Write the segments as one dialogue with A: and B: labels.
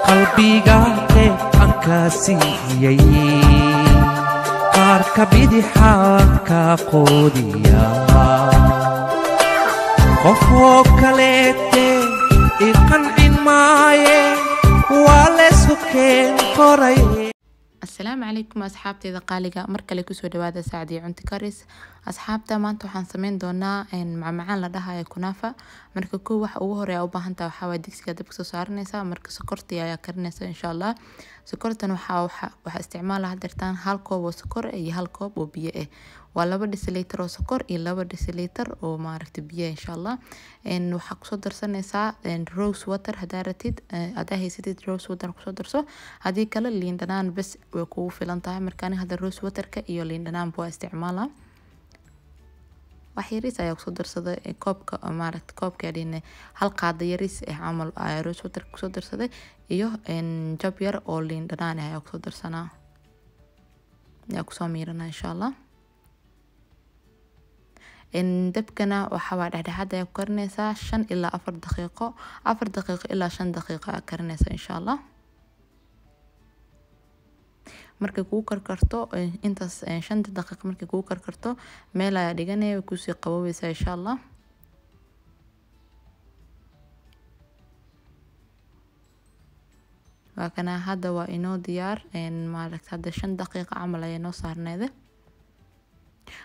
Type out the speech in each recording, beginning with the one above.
A: qalbiga aan ka siiyay qaarka bidixaan ka qoodiya qofoo kaleete i qancin maaye waa leysku keen qoray.
B: السلام عليكم أصحابتي قالقة مركلي كسو دوادا ساعدي عن تكرس أصحابتا مانتو حنسمين دونا إن معمعان لدها كنافة مركا كو وح أوهري أو باهنتا وحاوا ديكسي دبك سو سارنيسا مركا سكرتي يا كرنيسا إن شاء الله سكرتن وحا استعمالها درتان هالكوب وسكر أي هالكوب وبيئة ولابا ديسليتر وسكر إي لابا ديسليتر وماركت بيئة إن شاء الله إن وحا كسو درسانيسا إن روس واتر هدارتيد أداهي سيديد روس واتر كسو درسو هادي كلا اللي عندنا بس وكو فيلانتاها مركاني هذا الروس واتركا إيو اللي عندنا بوا استعمالها وحيريس ayaa kusoo darsaday koobka maaragtay koobka dhine hal qaada yaris camal roos water kusoo darsaday iyo jab yar oo liin dhanaan ayaa kusoo darsanaa yaa kusoo miirana insha Allah dabkana waxa waa dhexdhexaad ayaa ku karinaysaa 5 ilaa 4 daqiiqo 4 daqiiqo ilaa 5 daqiiqo ayaa karinaysaa insha Allah markay kuu karkarto intaas 5 daqiiqo markay kuu karkarto meel ayaa dhiganaya ku sii qabowaysaa insha Allah waakana hadda waa inoo diyaar maaragtay hadda 5 daqiiqo camal ayaa noo saarneede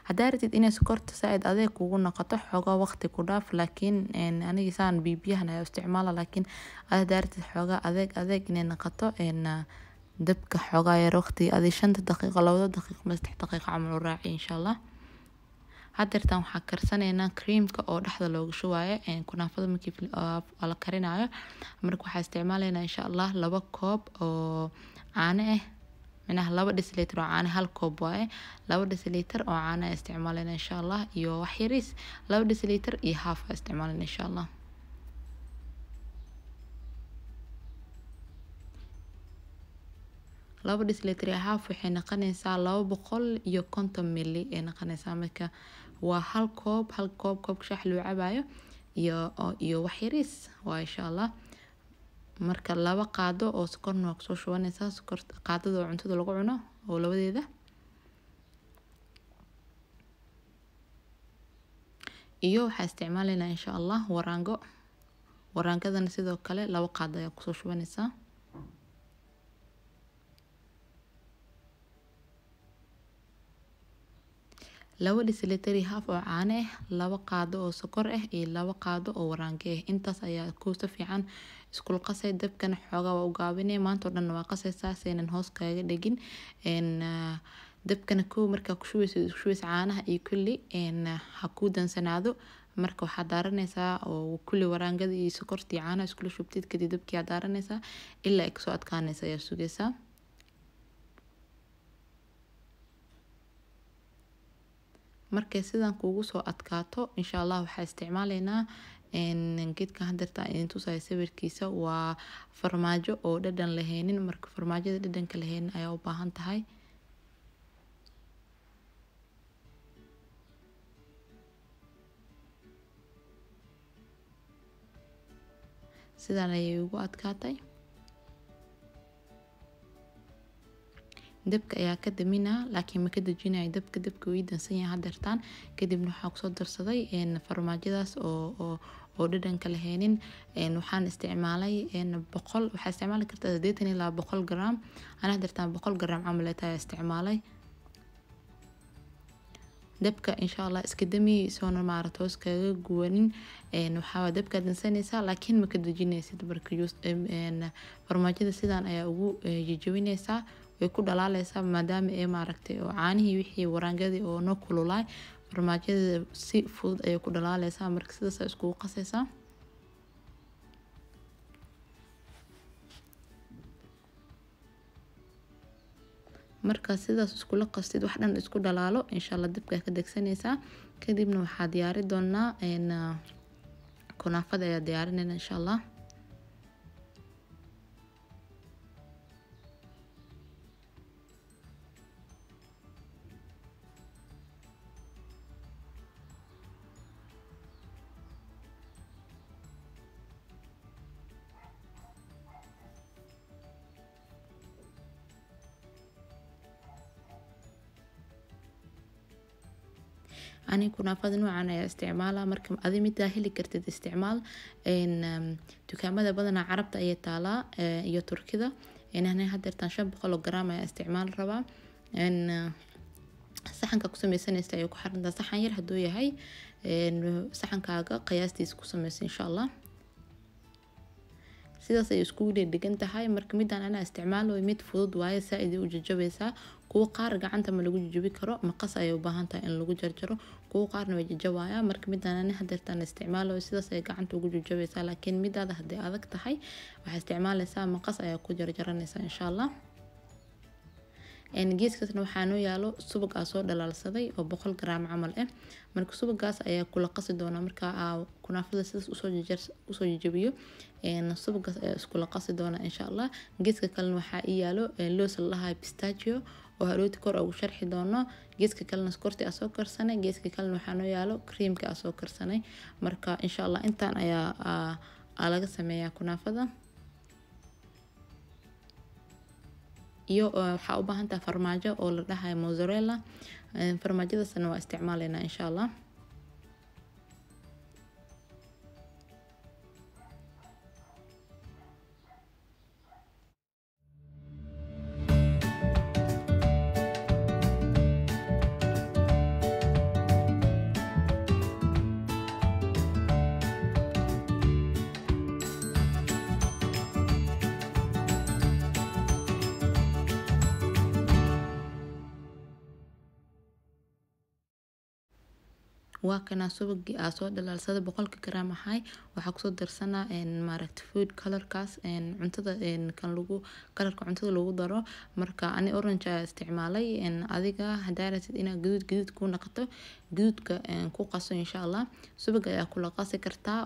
B: hadaa rabtid inay sokorta saaid adeeg kugu noqoto xogaa waqti ku dhaaf laakiin aniga saan bibiyahan ayaa isticmaala laakiin hadaa rabtid xogaa adeeg inay noqoto dabka xogaa yar waqti adi 5 daqiiqo 2 daqiiqo 3 daqiiqo camal u raaci insha Allah hadeertan waxaa karsaneynaa creamka oo dhaxda loogu shubayo kunaafada markii la karinayo marka waxaa isticmaaleynaa insha Allah 2 koob oo caano ah minaha 2 deciliter oo caano hal koob waaye 2 deciliter oo caano isticmaaleynaa insha Allah iyo wax yaris 2 deciliter iyo half isticmaaleynaa insha Allah laba deciliter half waxay noqonaysaa 250 ml ee noqonaysaa marka waa hal koob koobka shaah loo cabayo iyo wax yaris waa insha Allah marka 2 qaado oo sokorna waa soo shubanaysaa sokorta qaadada oo cuntada lagu cuno oo labadeeda iyo waxa isticmaaleynaa insha Allah waraangadana sidoo kale 2 qaado ayaa ku soo shubanaysaa 2 deciliter half oo caano ah 2 qaado oo sokor ah iyo 2 qaado oo waraange ah intaas ayaa ku soo fiican isku qasay dabkana xoogaa waa u gaabinay maanta oo dhan waa qasaysaa seenan hoos kaaga dhigin dabkana ku marka ku shubeyso caanaha iyo kulli ha ku dansanaado marka waxa daaranaysaa oo kulli waraangada iyo sokorta iyo caanaha isku shubtid kadib dabkii daaranaysaa ilaa ay soo adkaanaysa ayaa sugaysaa markay sidan kuugu soo adkaato insha Allah waxa isticmaaleynaa geedka hadarta in tusay sawirkiisa waa farmaajo oo dhadhan laheenin marka farmaajada dhadhanka laheenin ayaa u baahan tahay sidan ayay ugu adkaatay dabka ayaa ka daminaa laakiin ma ka dajinayo dabka way dansan yahay hadartaan kadibna waxa ku soo darsaday farmaajadaas oo dhadhanka laheenin waxaan isticmaalay 100 waxa isticmaali kartaa 80 ilaa 100 gram ana hadartaan 100 gram camal ay isticmaalay dabka insha Allah iska dami soo maarto hoos kaga guwanin waxa dabka dansanaysa laakiin ma ka dajinaysid marka farmaajada sidan ayaa ugu jijibinaysaa way ku dhalaalaysaa maadaama ay maaragtay oo caanihii wixii waraangadii oo noo kululay farmaajada si fudud ay ku dhalaalaysaa marka sidaas isku qasaysaa marka sidaas isku la qastid wax dhan isku dhalaalo insha Allah dabka ka degsanaysaa kadibna waxa diyaari doonaa kunaafada ayaa diyaarinayna insha Allah أنا kunaafada noocan ayaa isticmaala marka adi mid heli kartid isticmaal dukaamada badanaa carabta ayay taalaa iyo turkida ana hadeertan 500 gram ayaa isticmaal rabaa saxanka ku sameysanaysa ayuu ku xirantaa saxan yar haduu yahay saxankaaga qiyaastiisa ku sameysan insha Allah sidaas ay isku dhigan tahay marka midaan ana isticmaalo mid fudud waaye saaid u jajabaysaa kuwa qaar gacanta ma lagu jajabi karo maqas ay u baahan tahay in lagu jarjaro kuwa qaarna way jajabaya marka midaan ana hadeertan isticmaalo sidaas ay gacanta ugu jajabaysaa laakiin midaada hadii adag tahay waxa isticmaalaysaa maqas ayaa ku jarjaranaysaa insha Allah geeskaasna waxaa noo yaalo subag soo dhalaalsaday oo 100 gram camal ah marka subagaas ayaa kula qasi doona marka kunaafada sidaas usoo jajabiyo subagaas ayaa isku la qasi doona insha Allah geeska kalena waxaa yaalo loos la pistachio oo harooti kor ugu sharxi doono geeska kalena skorti soo karsanay geeska kalena waxaa noo yaalo creamka soo karsanay marka insha Allah intaan ayaa laga sameeyaa kunaafada iyo waxa u baahan tahay farmaajo oo la dhahay mozzarella farmaajadaasna waa isticmaaleynaa insha Allah waa kana subagi soo dhalaalsada 100 gram ahay waxa ku soo darsanaa maaragtay food colorkaas cuntada kan lagu colorka cuntada lagu daro marka ani orange ayaa isticmaalay adiga hadaa rabtid inaad gaduud ku naqato gaduudka ku qaso insha Allah subaga ayaa kula qasi kartaa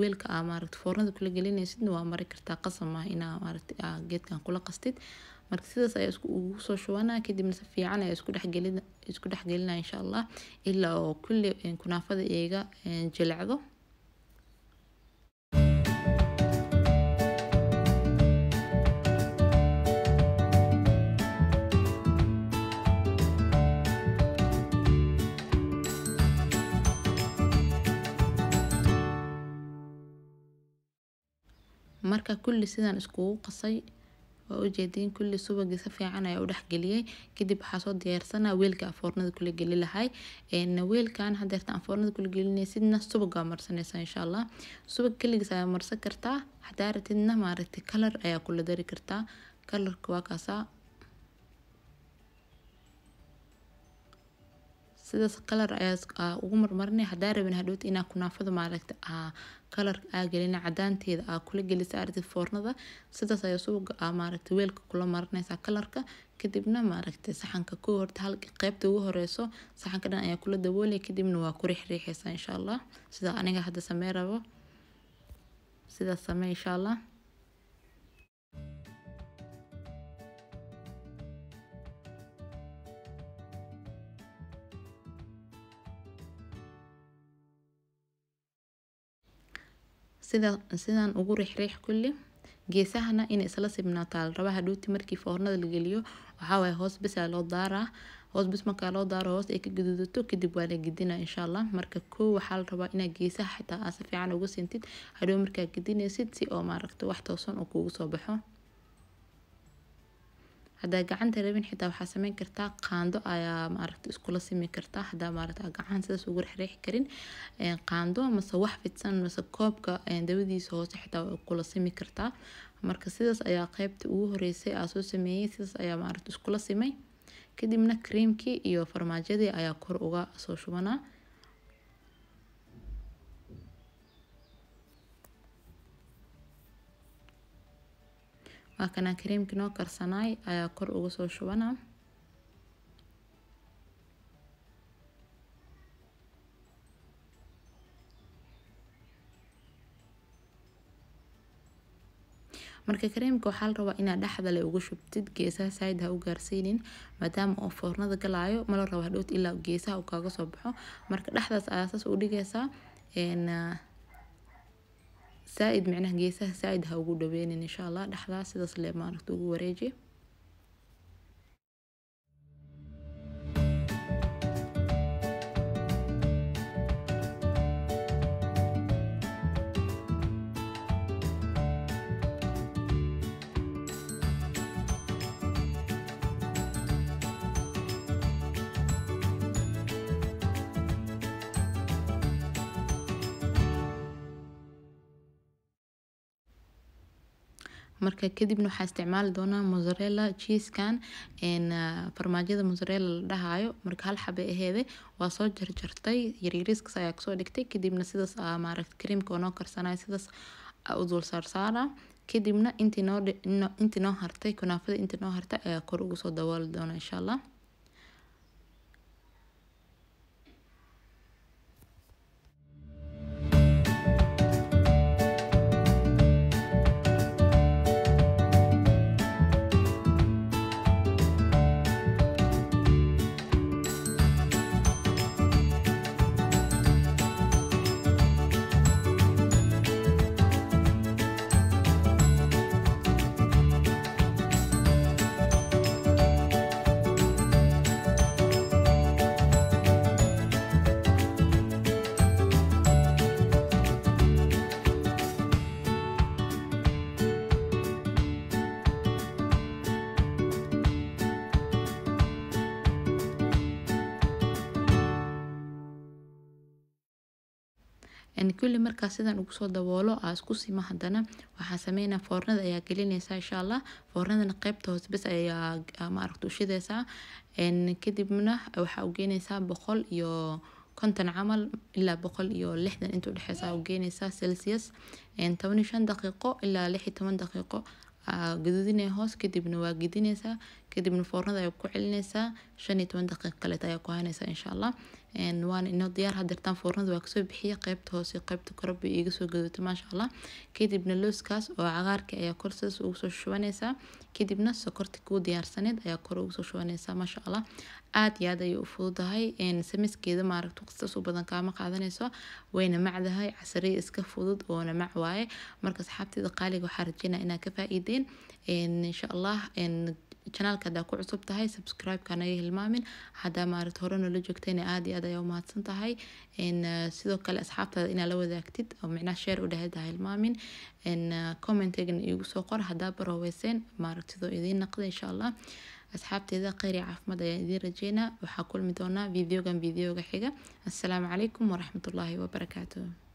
B: weelka maaragtay foornada kula gelinaysid waa mari kartaa qasama ina maaragtay geedkan kula qastid marka sidaas ayaa ugu soo shubanaa kadibna si fiican ayaa isku dhaxgelinaa insha Allah ilaa oo kulli kunaafada eega jilacdo marka kulli sidaan isku qasay oo ujeedin kulli subagi si fiican ayaa u dhaxgeliyay kadib waxa soo diyaarsanaa weelka foornada kula gali lahay weelkan hadeertan foornada kula gelinaysidna subaga marsanaysa insha Allah subag kaligiis ayaa marsan kartaa hadaa rabtidna maaragtay color ayaa kula dari kartaa colorka waa kaasa sidaas color ayaa ugu marmarnay hadaa rabin hadhoot ina kunaafada maaragtay color gelina cadaanteeda kula gelisa aragtid foornada sidaas ayaa suuga maaragtay weelka kula marinaysa colorka kadibna maaragtay saxanka ku horta hal qaybta ugu horeyso saxanka dhan ayaa kula daboolay kadibna waa ku riixriixaysa insha Allah sida aniga hadda sameeyay sidaas sameey insha Allah sidaan ugu riixriix kulli geesahana in isla sibnaataa raba hadhooti markii foornada la geliyo waxa way hoos bis loo daaraa hoos bis marka loo daaro hoos ay ka gaduudato kadib waa la gidinaa insha Allah marka waxa la rabaa ina geesaha xitaa si fiican ugu sintid hadhow marka gidinaysid si oo maaragtay wax toosan oo kugu soo baxo hadaa gacanta rabin xitaa waxa sameyn kartaa qaando ayaa maaragtay isku la simi kartaa hadaa maaragtay gacan sidaas ugu riixriix karin qaando ama wax fidsan ama koobka dawadiisa hoose xitaa kula simi kartaa marka sidaas ayaa qaybta ugu horeysay soo sameeyay sidaas ayaa maaragtay isku la simay kadibna creamkii iyo farmaajadii ayaa kor uga soo shubanaa waa kana creamkii noo karsanay ayaa kor uga soo shubanaa marka creamka waxa la rabaa inaad dhaxda le ugu shubtid geesaha saaid ha u gaarsiinin maadaama oo foornada galaayo ma la rabo hadhoot ilaa geesaha uu kaaga soo baxo marka dhaxdaas ayaa saas u dhigaysaa saaid macnaha geesaha saaid ha ugu dhaweenin insha Allah dhaxdaas sidaas le maaragtay ugu wareeji marka kadibna waxaa isticmaali doonaa mozzarella cheese kan farmaajada mozzarella la dhahayo marka hal xabe aheede waa soo jarjartay yaryariiskas ayaa kusoo dhigtay kadibna sidaas maaragtay creamka oo noo karsanaya sidaas u dul saarsaara kadibna intii noo hartay kunaafada intii noo hartay ayaa kor ugu soo dabooli doona insha Allah. كل مركز سيدان ugu soo daboolo aas ku sima hadana waxa sameeyna foornada ayaa gelinaysa insha Allah foornadana qaybta hoos bas ayaa ma aragto shidaysa kadibna waxa u geynaysa 150 camal ilaa 160 inta u dhaxaysa u geynaysa Celsius 15 daqiiqo ilaa 16 daqiiqo gaduudinay hoos kadibna waa gidinaysa kadibna foornada ay ku celinaysa 15 daqiiqo kale ayaa ku haynaysa insha Allah waan inoo diyaar hadirtaan foornada waa kasoo bixiya qaybta hoos iyo qaybta kor bay iga soo gaduutay ma sha Allah kadibna looskaas oo cagaarka ayaa korsaas ugu soo shubanaysa kadibna sokorta ku diyaarsaneed ayaa kor ugu soo shubanaysa ma sha Allah aad iyo aad ay u fududahay samiskeeda ma aragto qisas u badan kaama qaadanayso wayna macdahay casri iska fudud oo na mac waaye marka asxaabtida qaaliga waxa rajayna inaad ka faa'iideen insha Allah channelka da ku cusub tahay subscribe kana hilmaamin hada maarad hore noo la joogtayna aad iyo aad ay u mahadsan tahay sidoo kale asxaabtada ina la wadaagtid oo macna share u dhahay hilmaamin comment-egan igu soo qor hada baroweysen maaragtido idin naqdo insha Allah asxaabteeda khayr iyo caafimaad ayaan idin rajeynaa waxa kulmi doonaa videoga xiga assalaamu calaykum wa rahmatullaahi wa barakaatuh